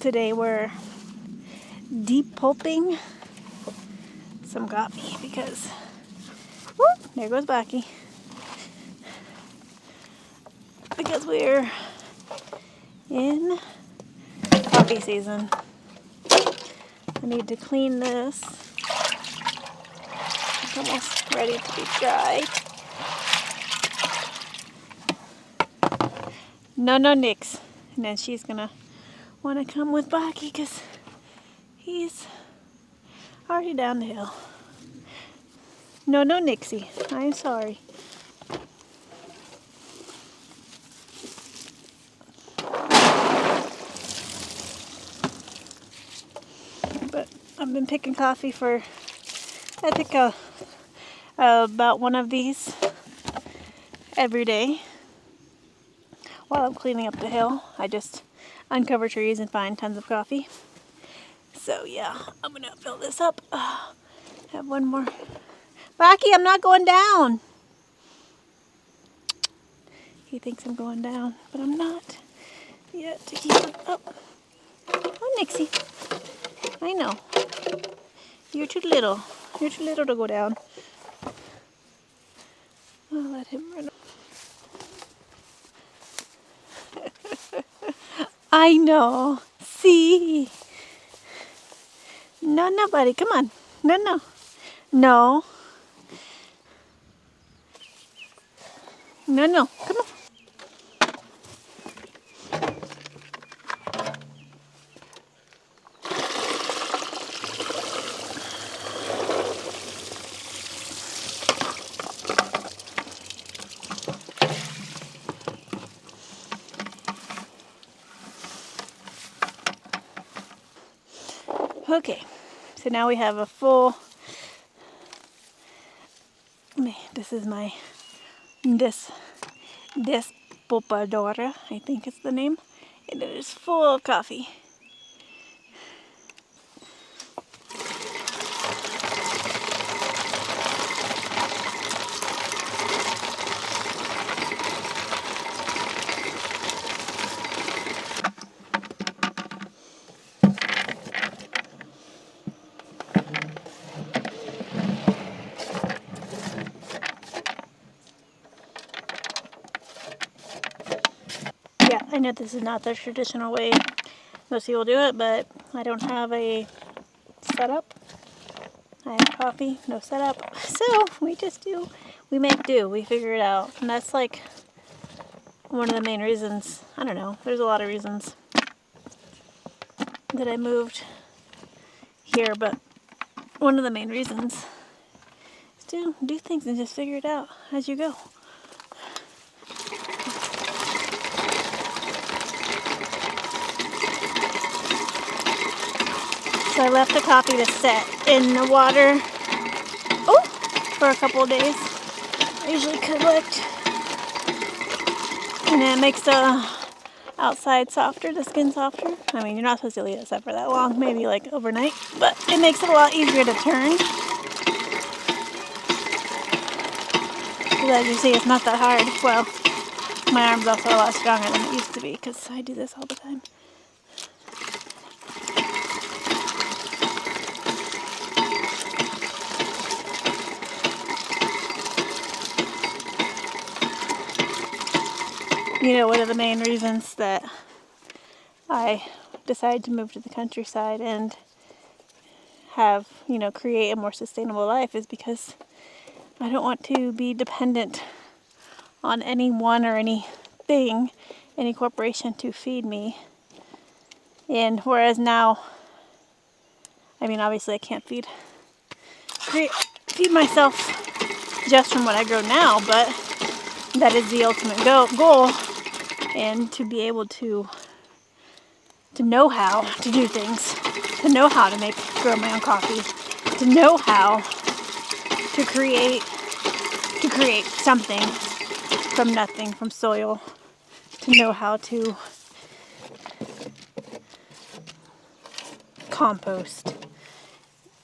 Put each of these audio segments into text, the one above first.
Today we're deep pulping some coffee because, whoop, there goes Bucky. Because we're in coffee season. I need to clean this. It's almost ready to be dried. No nicks. And then she's gonna want to come with Bucky because he's already down the hill. No Nixie. I'm sorry. But I've been picking coffee for, I pick about one of these every day while I'm cleaning up the hill. I just uncover trees and find tons of coffee. So yeah, I'm gonna fill this up. Have one more. Rocky, I'm not going down. He thinks I'm going down, but I'm not yet to keep it up. Oh, Nixie. I know. You're too little. You're too little to go down. I'll let him run. I know. See? No, buddy. Come on. No. No. Come on. Okay. So now we have a full... This is my... Despopadora, I think is the name. And it is full of coffee. Yeah, I know this is not the traditional way most people do it, but I don't have a setup. I have coffee, no setup. So we just do, we make do, we figure it out. And that's like one of the main reasons, I don't know, there's a lot of reasons that I moved here, but one of the main reasons is to do things and just figure it out as you go. So I left the coffee to set in the water for a couple of days. I usually collect, and it makes the outside softer, the skin softer. I mean, you're not supposed to leave it set for that long, maybe like overnight, but it makes it a lot easier to turn. Because as you see, it's not that hard. Well, my arm's also a lot stronger than it used to be because I do this all the time. You know, one of the main reasons that I decided to move to the countryside and have, create a more sustainable life is because I don't want to be dependent on anyone or anything, any corporation to feed me. And whereas now, I mean, obviously I can't feed myself just from what I grow now, but that is the ultimate goal. And to be able to know how to do things, to know how to grow my own coffee, to know how to create something from nothing, from soil, to know how to compost,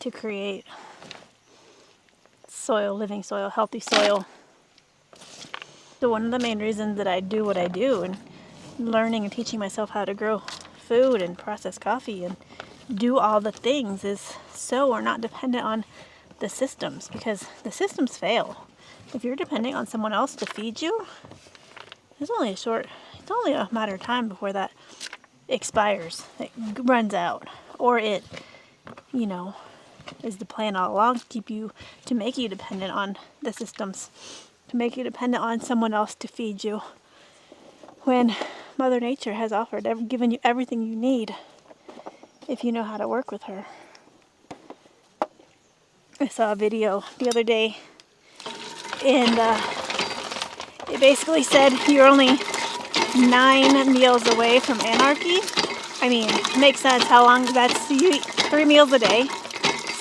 to create soil, living soil, healthy soil. So one of the main reasons that I do what I do and learning and teaching myself how to grow food and process coffee and do all the things is so we're not dependent on the systems, because the systems fail. If you're depending on someone else to feed you, it's only a matter of time before that expires, it runs out, or it, you know, is the plan all along to make you dependent on the systems, to make you dependent on someone else to feed you, when Mother Nature has given you everything you need if you know how to work with her. I saw a video the other day, and it basically said you're only 9 meals away from anarchy. I mean, it makes sense how long that's. You eat 3 meals a day,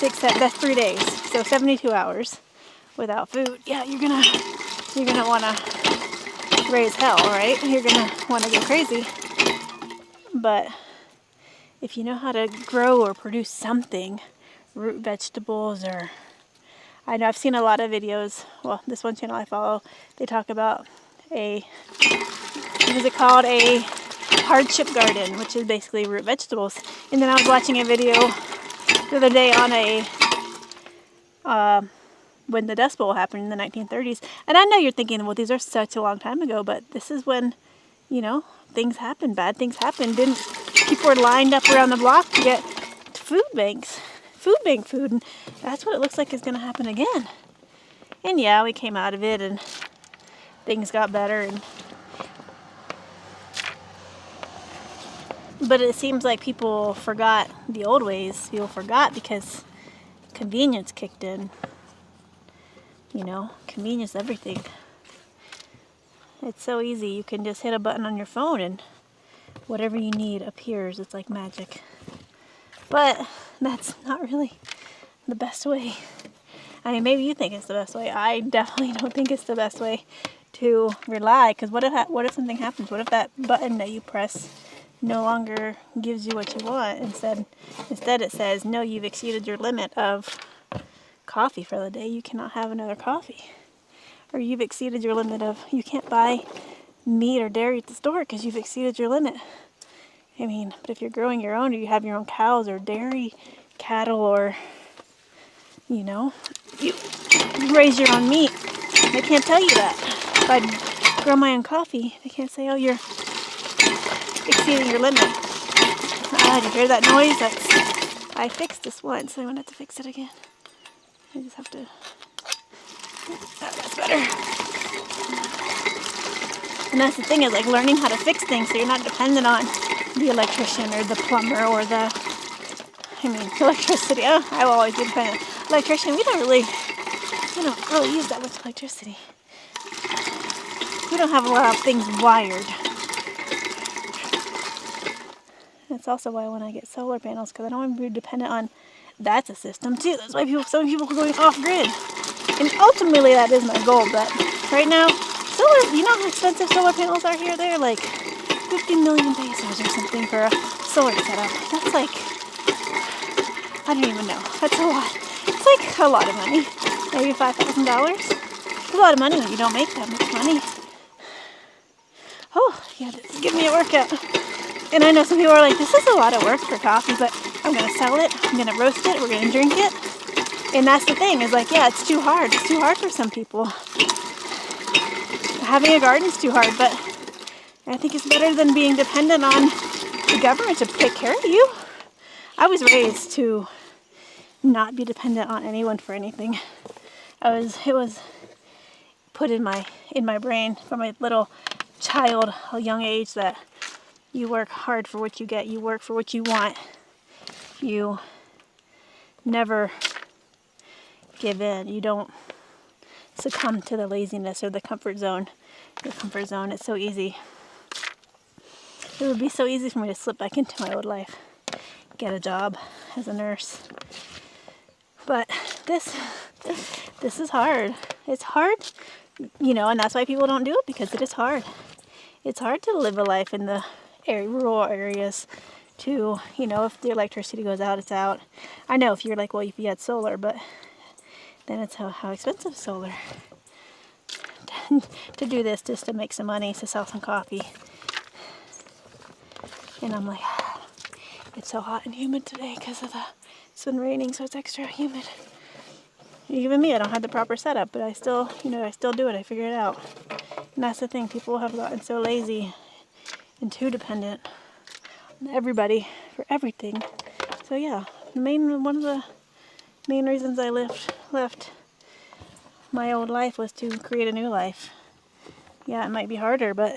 that's 3 days, so 72 hours without food. Yeah, you're gonna want to raise hell, right? You're gonna want to go crazy. But if you know how to grow or produce something, root vegetables, or I know I've seen a lot of videos. Well, this one channel I follow, they talk about a hardship garden, which is basically root vegetables. And then I was watching a video the other day on when the Dust Bowl happened in the 1930s. And I know you're thinking, well, these are such a long time ago, but this is when, you know, things happen, bad things happen. People were lined up around the block to get food bank food, and that's what it looks like is going to happen again. And yeah, we came out of it and things got better, but it seems like people forgot the old ways. People forgot because convenience kicked in. You know, convenience everything. It's so easy. You can just hit a button on your phone and whatever you need appears. It's like magic. But that's not really the best way. I mean, maybe you think it's the best way. I definitely don't think it's the best way to rely, because what if something happens? What if that button that you press no longer gives you what you want? Instead it says, no, you've exceeded your limit of coffee for the day. You cannot have another coffee. Or you've exceeded your limit of, you can't buy meat or dairy at the store because you've exceeded your limit. I mean, but if you're growing your own, or you have your own cows or dairy cattle, or, you know, you raise your own meat, they can't tell you that. If I grow my own coffee, they can't say, oh, you're exceeding your limit. Did you hear that noise? I fixed this once, so I won't have to fix it again. I just have to, that's better. And that's the thing, is like learning how to fix things so you're not dependent on the electrician or the plumber or electricity. Oh, I will always be dependent. Electrician, we don't really use that much electricity. We don't have a lot of things wired. That's also why when I get solar panels, because I don't want to be dependent on, that's a system too. That's why some people are going off grid. And ultimately that is my goal, but right now, solar, you know how expensive solar panels are here? They're like 50 million pesos or something for a solar setup. That's like, I don't even know. That's a lot. It's like a lot of money. Maybe $5,000. It's a lot of money when you don't make that much money. Oh, yeah, this is giving me a workout. And I know some people are like, this is a lot of work for coffee, but I'm going to sell it, I'm going to roast it, we're going to drink it. And that's the thing, is like, yeah, it's too hard. It's too hard for some people. Having a garden's too hard, but I think it's better than being dependent on the government to take care of you. I was raised to not be dependent on anyone for anything. It was put in my brain from a little child, a young age, that you work hard for what you get, you work for what you want. You never give in. You don't succumb to the laziness or the comfort zone. Your comfort zone, it's so easy. It would be so easy for me to slip back into my old life, get a job as a nurse. But this is hard. It's hard, and that's why people don't do it, because it is hard. It's hard to live a life in the rural areas to, if the electricity goes out, it's out. I know if you're like, well, if you had solar, but then it's how expensive solar. To do this just to make some money, to sell some coffee. And I'm like, It's so hot and humid today because it's been raining, so it's extra humid. Even me, I don't have the proper setup, but I still, I still do it. I figure it out. And that's the thing. People have gotten so lazy and too dependent on everybody for everything. So yeah, one of the main reasons I left my old life was to create a new life. Yeah, it might be harder, but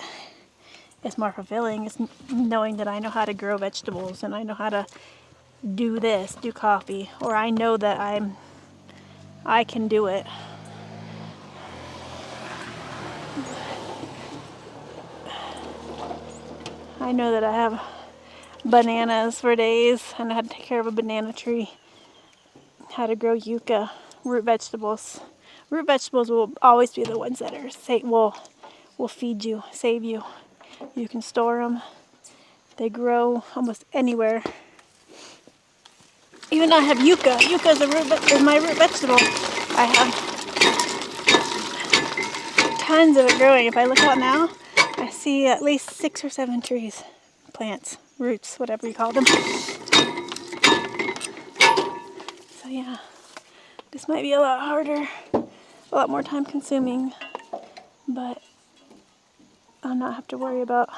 it's more fulfilling. It's knowing that I know how to grow vegetables and I know how to do this, do coffee, or I know that I can do it. I know that I have bananas for days. I know how to take care of a banana tree, how to grow yucca, root vegetables. Root vegetables will always be the ones that will feed you, save you. You can store them. They grow almost anywhere. Even though I have yucca. Yucca is my root vegetable. I have tons of it growing. If I look out now, I see at least 6 or 7 trees, plants, roots, whatever you call them. So yeah, this might be a lot harder, a lot more time consuming, but I'll not have to worry about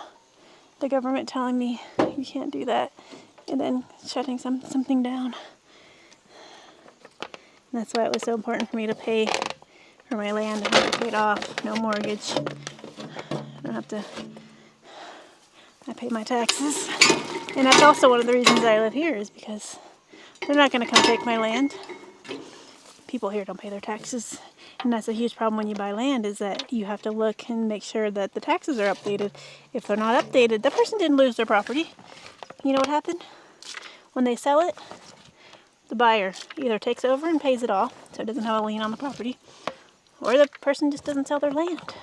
the government telling me you can't do that and then shutting something down. And that's why it was so important for me to pay for my land and have it paid off, no mortgage. I don't have to, I pay my taxes. And that's also one of the reasons I live here, is because they're not going to come take my land. People here don't pay their taxes. And that's a huge problem when you buy land, is that you have to look and make sure that the taxes are updated. If they're not updated, that person didn't lose their property. You know what happened? When they sell it, the buyer either takes over and pays it all, so it doesn't have a lien on the property, or the person just doesn't sell their land.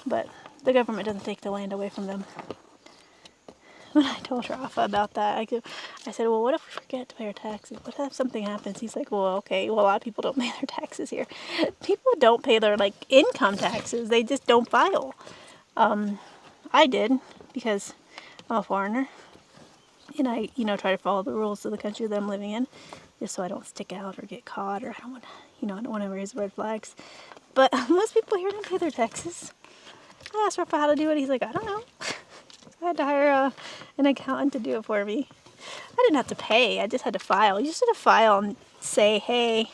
But the government doesn't take the land away from them. When I told Rafa about that, I said, well, what if we forget to pay our taxes? What if something happens? He's like, well, okay, well, a lot of people don't pay their taxes here. People don't pay their, income taxes. They just don't file. I did, because I'm a foreigner. And I, try to follow the rules of the country that I'm living in, just so I don't stick out or get caught, or I don't want to raise red flags. But most people here don't pay their taxes. I asked Rafa how to do it. He's like, I don't know. I had to hire an accountant to do it for me. I didn't have to pay. I just had to file. You just had to file and say, hey,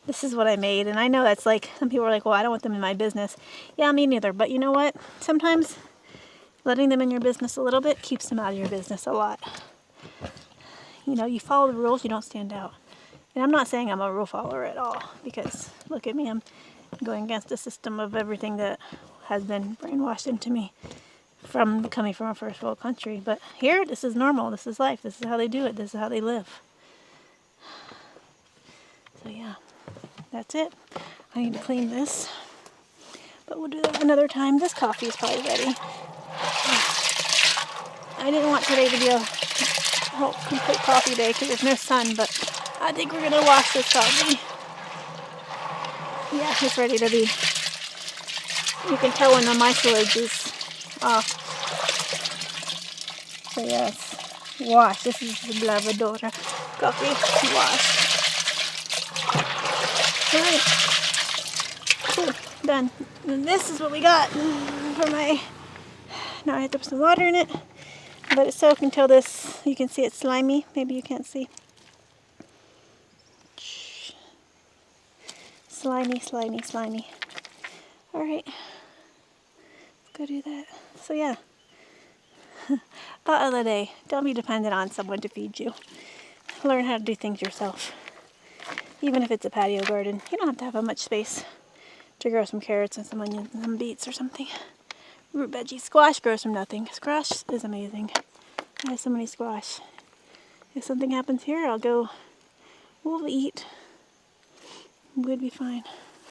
this is what I made. And I know that's some people are like, well, I don't want them in my business. Yeah, me neither. But you know what? Sometimes letting them in your business a little bit keeps them out of your business a lot. You follow the rules, you don't stand out. And I'm not saying I'm a rule follower at all, because look at me, I'm going against the system of everything that has been brainwashed into me from coming from a first world country. But here, this is normal, this is life, this is how they do it, this is how they live. So yeah, that's it. I need to clean this, but we'll do that another time. This coffee is probably ready. I didn't want today to be a whole complete coffee day because there's no sun, but I think we're gonna wash this coffee. Yeah, it's ready to be. You can tell when the mucilage is off. So yes, wash. This is the lavadora coffee. Wash. Alright. Cool. Done. And this is what we got for my. Now I have to put some water in it. Let it soak until this, you can see it's slimy. Maybe you can't see. Slimy, slimy, slimy. Alright. Let's go do that. So yeah. Thought of the day. Don't be dependent on someone to feed you. Learn how to do things yourself. Even if it's a patio garden. You don't have much space to grow some carrots and some onions and some beets or something. Root veggies. Squash grows from nothing. Squash is amazing. I have so many squash. If something happens here, we'll eat. We'll be fine.